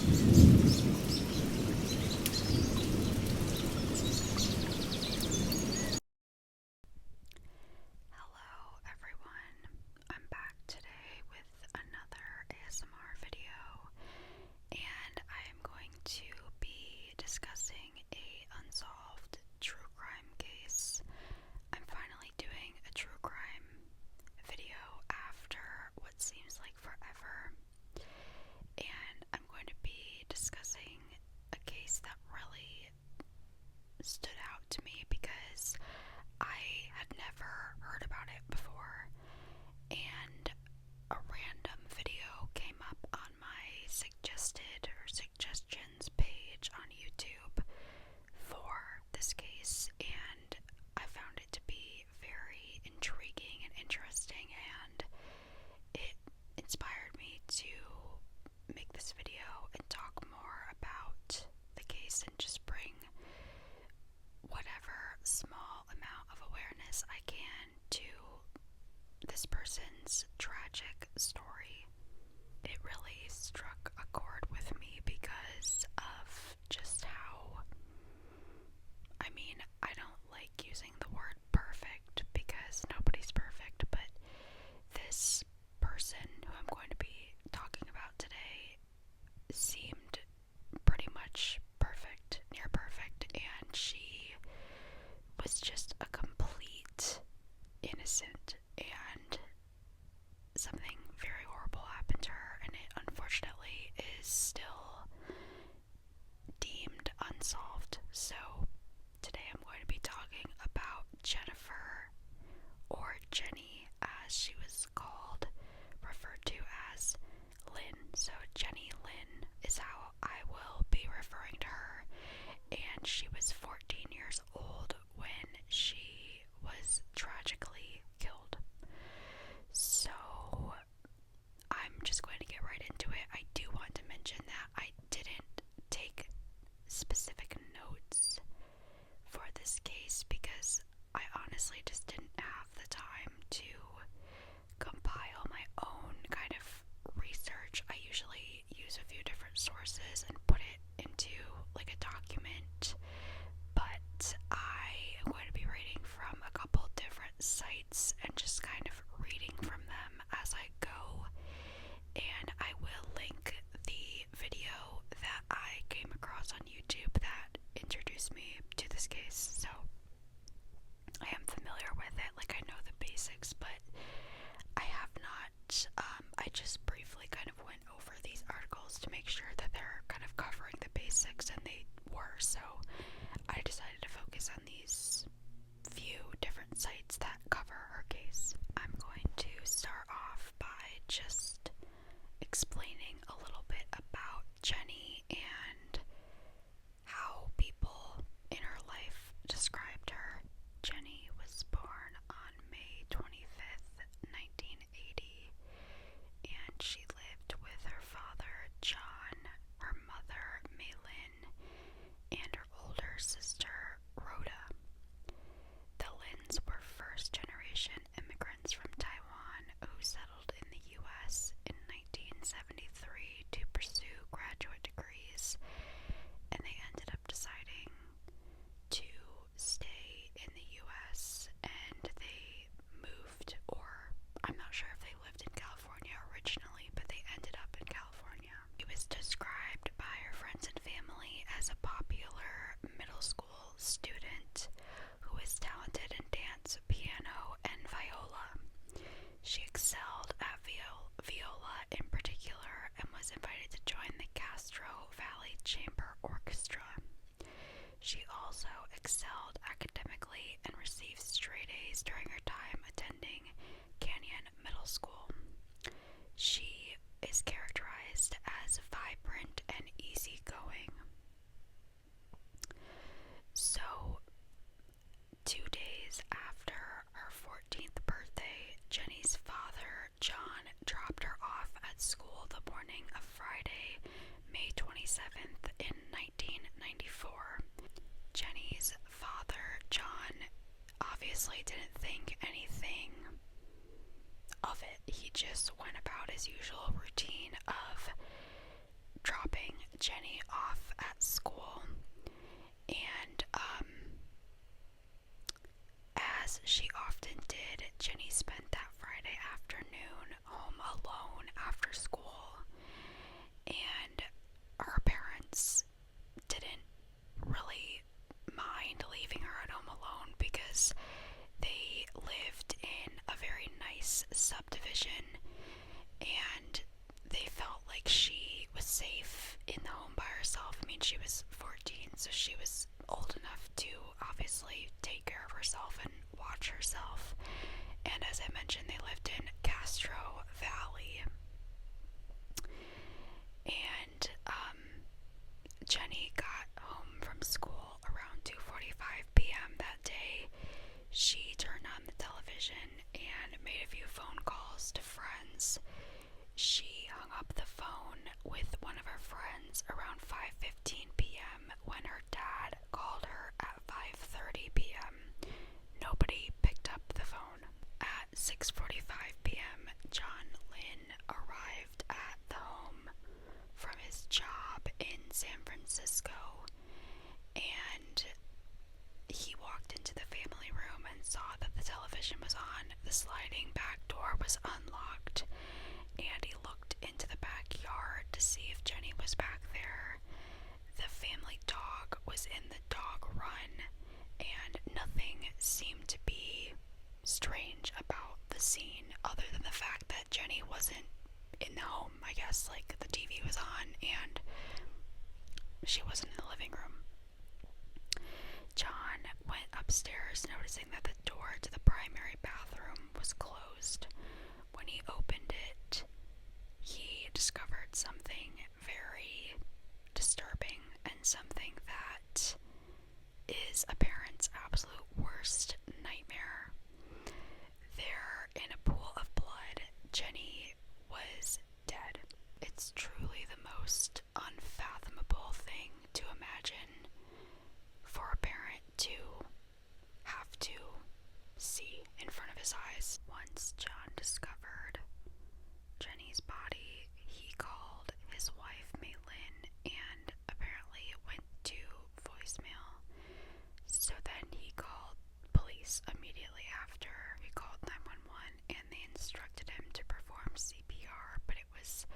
Hello everyone, I'm back today with another ASMR video, and I am going to be discussing a unsolved true crime case. I'm finally doing a true crime video after what seems like forever, and I'm going to be discussing a case that really stood out to me because I had never heard about it before, and a random video came up on my suggested or suggestions page on YouTube for this case, and I found it to be very intriguing and interesting, and it inspired me to make this video and talk more about the case and just bring whatever small amount of awareness I can to this person's tragic story. It really struck a chord with me because of just how, I don't like using the word perfect because nobody's perfect, but this person who I'm going to be talking about today seemed pretty much perfect, near perfect, and she was just a complete innocent, and something very horrible happened to her, and it unfortunately is still deemed unsolved. So today I'm going to be talking about Jennifer, or Jenny as she was called, referred to as Lynn. So Jenny Lynn is how I will be referring to her, and she was 14 years old when she was tragically killed. So I'm just going to get right into it. I do want to mention that I didn't take specific notes for this case because I honestly just didn't have the time to compile my own kind of research. I usually use a few different sources and put it into like a document, but I am going to be reading from a couple different sites and just kind of reading from them as I go, and I will link the video that I came across on YouTube that introduced me to this case. So I am familiar with it, like I know the basics, but I have not, I just briefly kind of went over these articles to make sure that they're kind of covering the basics, and they were, so I decided to focus on these few different sites that cover her case. I'm going to start off by just explaining a little bit about Jenny and how people in her life described her. Jenny was born on May 25th, 1980, and she lived with her father, John, her mother, Maylin, and her older sister, Rhoda. The Lyns were first-generation immigrants from Taiwan who settled in the U.S. in 1973 to pursue graduate degrees, and they ended up deciding to stay in the U.S., and they moved, or I'm not sure if they lived in California originally, but they ended up in California. She was described by her friends and family as a popular middle school student who was talented in dance, piano, and viola. She excelled at viola in particular and was invited to join the Castro Valley Chamber Orchestra. She also excelled academically and received straight A's during her time attending Canyon Middle School. She is characterized as vibrant and easygoing. So, 2 days after her 14th birthday, Jenny's father, John, dropped her off at school the morning of Friday, May 27th in 1994. Jenny's father, John, obviously didn't think anything of it. He just went about his usual routine of dropping safe in the home by herself. I mean, she was 14, so she was old enough to obviously take care of herself and watch herself. And as I mentioned, they lived in Castro Valley. And Jenny got home from school around 2:45 p.m. that day. She turned on the television and made a few phone calls to friends. She hung up the phone with one of her friends around 5:15 p.m. when her dad called her at 5:30 p.m. Nobody picked up the phone. At 6:45 p.m., John Lynn arrived at the home from his job in San Francisco, and he walked into the family room and saw that the television was on, the sliding back door was unlocked, and he looked into the backyard to see if Jenny was back there. The family dog was in the dog run, and nothing seemed to be strange about the scene other than the fact that Jenny wasn't in the home. I guess, like, the TV was on and she wasn't in the living room. John went upstairs, noticing that the door to the primary bathroom was closed. When he opened it, he discovered something very disturbing and something that is a parent's absolute worst nightmare. There, in a pool of blood, Jenny was dead. It's truly the most unfathomable thing to imagine for a parent to have to see in front of his eyes. Once John discovered Jenny's body, he called his wife, Lynn, and apparently it went to voicemail. So then he called police immediately after. He called 911 and they instructed him to perform CPR, but it was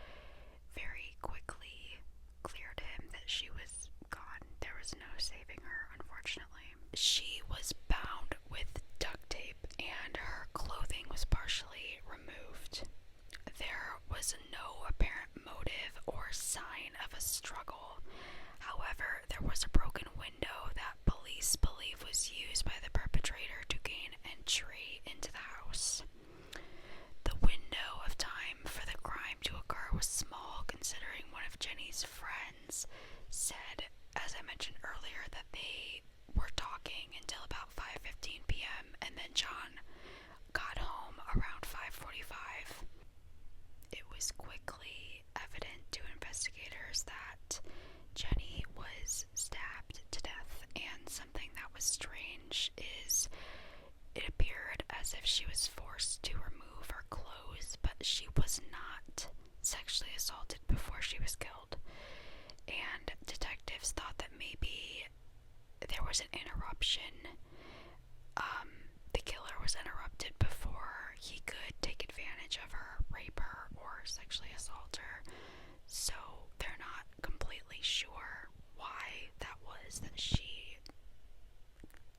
very quickly clear to him that she was gone. There was no saving her, unfortunately. She was bound with duct tape and her clothing was partially removed. There was no apparent motive or sign of a struggle. However, there was a broken window that police believe was used by the perpetrator to gain entry into the house. The window of time for the crime to occur was small, considering one of Jenny's friends said, as I mentioned earlier, that they were talking until about 5:15 p.m. and then John got home around 5:45. It was quickly evident to investigators that Jenny was stabbed to death, and something that was strange is it appeared as if she was forced to remove her clothes, but she was not sexually assaulted before she was killed. And detectives thought that maybe there was an interruption. The killer was interrupted before he could take advantage of her, rape her, or sexually assault her. So they're not completely sure why that was, that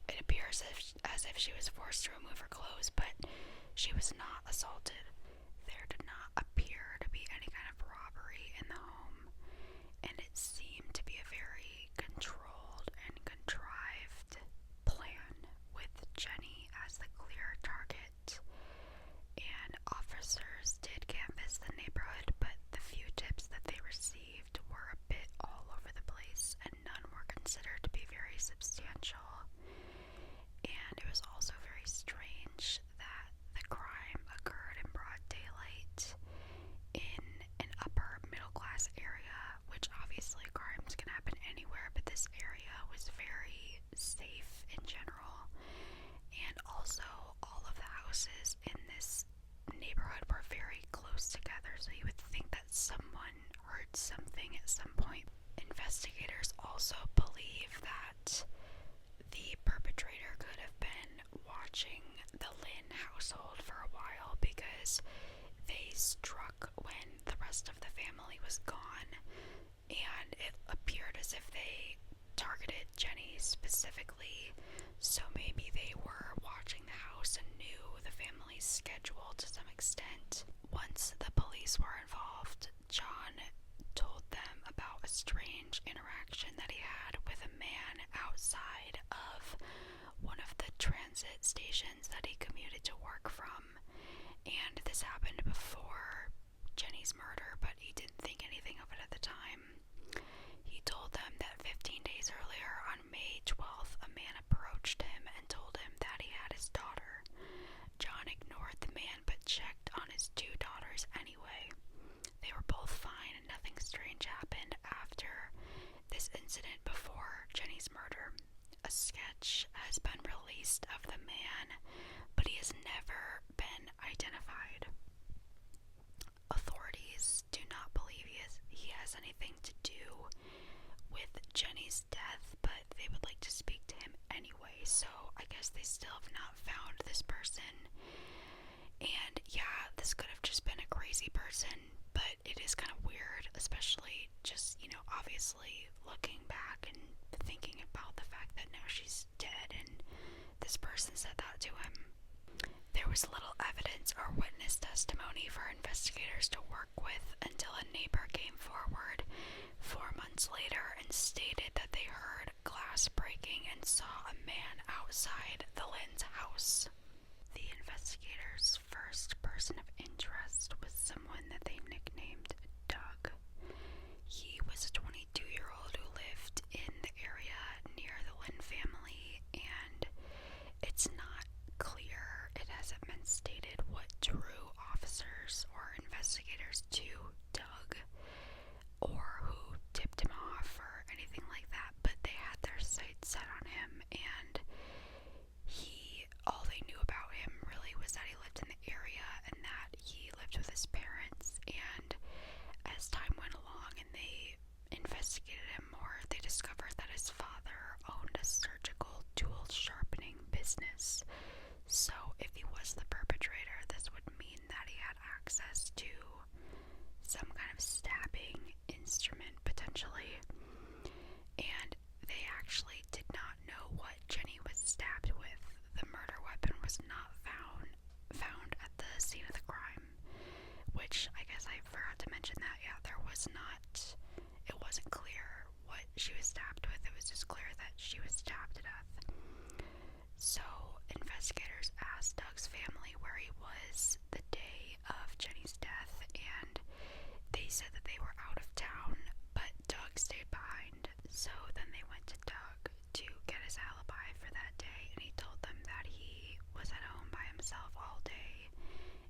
it appears as if she was forced to remove her clothes, but she was not assaulted. There did not appear to be any kind of robbery in the home, and it seemed to be a very controlled and contrived plan with Jenny as the clear target. And officers did canvass the neighborhood, but the few tips that they received were a bit all over the place, and none were considered to be very substantial. And it was also very strange that the crime occurred in broad daylight in an upper middle class area, which obviously crimes can happen anywhere, but this area was very safe in general. And also, all of the houses in this neighborhood were very close together, so you would think that someone heard something at some point. Investigators also believe that the perpetrator could have been watching the Lynn household for a while, because they struck when the rest of the family was gone, and it appeared as if they targeted Jenny specifically, so maybe they were watching the house and knew the family's schedule to some extent. Once the police were involved, John told them strange interaction that he had with a man outside of one of the transit stations that he commuted to work from. And this happened before Jenny's murder, but he didn't think anything of it at the time. He told them that 15 days earlier, on May 12th, a man approached him and told him that he had his daughter. John ignored the man but checked on his two daughters anyway. They were both fine and nothing strange happened after this incident before Jenny's murder. A sketch has been released of the man, but he has never been identified. Authorities do not believe he has anything to do with Jenny's death, but they would like to speak to him anyway, so I guess they still have not found this person. And yeah, this could have just been a crazy person, but it is kind of weird, especially just, obviously looking back and thinking about the fact that now she's dead and this person said that to him. There was little evidence or witness testimony for investigators to work with until a neighbor came forward 4 months later and stated that they heard glass breaking and saw a man outside the Lynn's house. The investigators' first person of interest was someone that they nicknamed Doug. He was a 22-year-old who lived in the area near the Lynn family, and it's not clear, it hasn't been stated what drew officers or investigators to Doug or who tipped him off or anything like that, but they had their sights set on him, and all they knew about him really was that he lived in the area and that he lived with his parents. And as time went along and they investigated him more, they discovered that his father owned a surgical tool sharpening business. So if he was the perpetrator, this would mean that he had access to some kind of stabbing instrument potentially. And they actually did not know what Jenny was stabbed with. The murder weapon was not found at the scene of the crime, which I guess I forgot to mention that. Yeah, it wasn't clear what she was stabbed with. It was just clear that she was stabbed to death. So investigators asked Doug's family where he was the day of Jenny's death, and they said that they were out of town, but Doug stayed behind. So then they went to Doug to get his alibi for that day, and he told them that he was at home by himself all day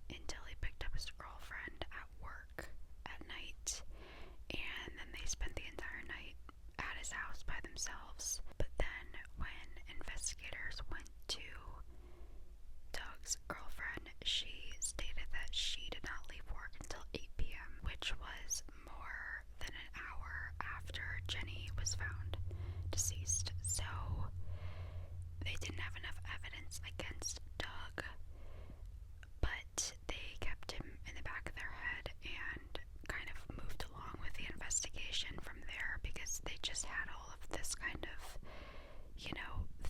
until he picked up his girlfriend at work at night, and then they spent the entire night at his house by themselves. But then when investigators went to Doug's girlfriend, she stated that she did not leave work until 8 p.m., which was more than an hour after Jenny was found deceased. So they didn't have enough evidence against Doug, but they kept him in the back of their head and kind of moved along with the investigation from there, because they just had all of this kind of,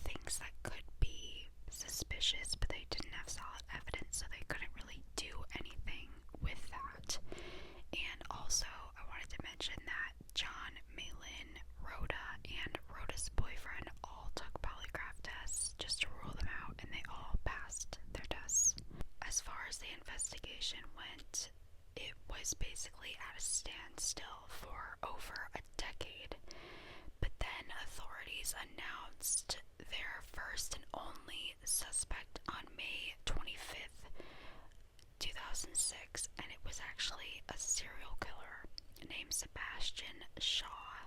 things that could be suspicious, but they didn't have solid evidence, so they couldn't really do anything with that. And also, I wanted to mention that John, Malin, Rhoda, and Rhoda's boyfriend all took polygraph tests just to rule them out, and they all passed their tests. As far as the investigation went, it was basically at a standstill for over a decade. But then authorities announced their first and only suspect on May 25th, 2006, and it was actually a serial killer named Sebastian Shaw.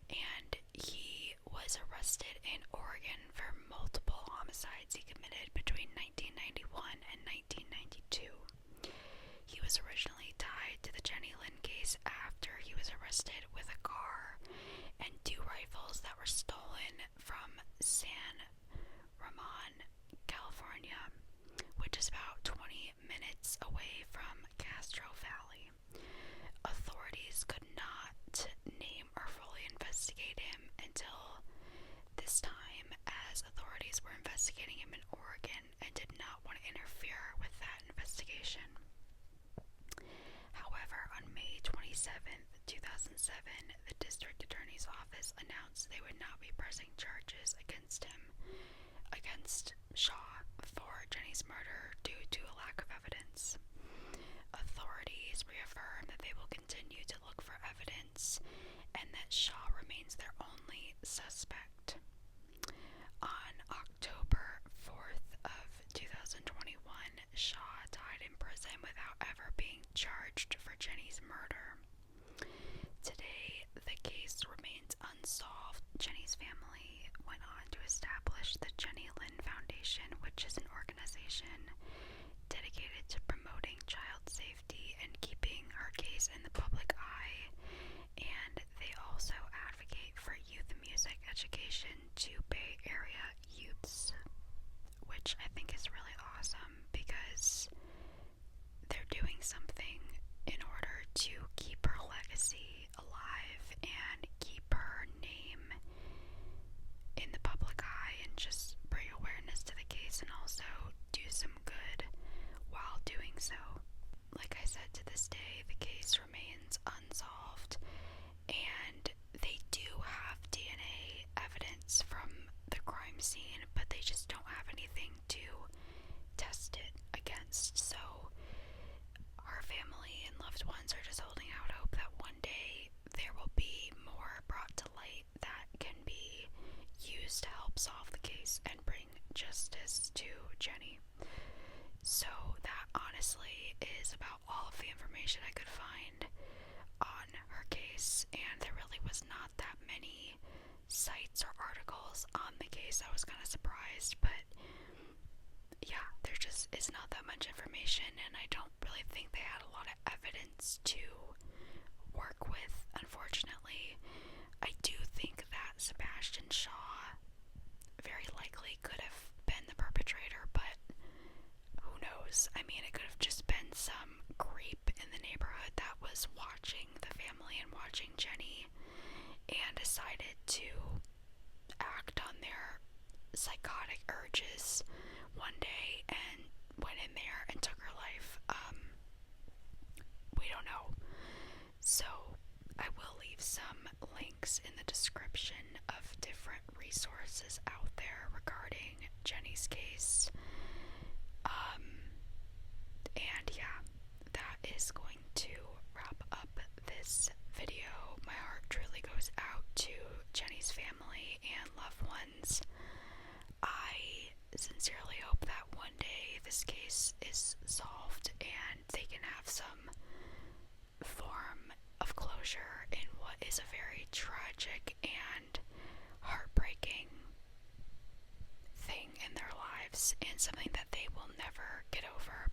And he was arrested in Oregon for multiple homicides he committed between 1991 and 1992. He was originally tied to the Jenny Lynn case after he was arrested with a car and 2 rifles that were stolen from San Ramon, California, which is about 20 minutes away from Castro Valley. Authorities could not name or fully investigate him until this time, as authorities were investigating him in Oregon and did not want to interfere with that investigation. However, on May 27th, 2006, 2007, the district attorney's office announced they would not be pressing charges against Shaw for Jenny's murder due to a lack of evidence. Authorities reaffirmed that they will continue to look for evidence and that Shaw remains their only suspect. On October 4th of 2021, Shaw died in prison without ever being charged for Jenny's murder. Today, the case remains unsolved. Jenny's family went on to establish the Jenny Lynn Foundation, which is an organization dedicated to promoting child safety and keeping her case in the public eye. And they also advocate for youth music education to Bay Area youths, which I think is really awesome because they're doing something in order to keep her legacy alive and keep her name in the public eye and just bring awareness to the case and also do some good while doing so. Like I said, to this day, the case remains unsolved, and they do have DNA evidence from the crime scene, but they just don't have anything to test it against. So our family and loved ones are just holding out hope that one day there will be more brought to light that can be used to help solve the case and bring justice to Jenny. So that honestly is about all of the information I could find on her case, and there really was not that many sites or articles on the case. I was kind of surprised, but yeah, there just is not that much information, and I don't really think they had a lot of evidence to work with, unfortunately. I do think that Sebastian Shaw very likely could have been the perpetrator, but who knows? I mean, it could have just been some creep in the neighborhood that was watching the family and watching Jenny and decided to act on their psychotic urges one day and went in there and took her life. We don't know. So I will leave some links in the description of different resources out there regarding Jenny's case. And yeah, that is going to wrap up this video. My heart truly goes out to Jenny's family and loved ones. I sincerely hope that one day this case is solved and they can have some form of closure in what is a very tragic and heartbreaking thing in their lives, and something that they will never get over.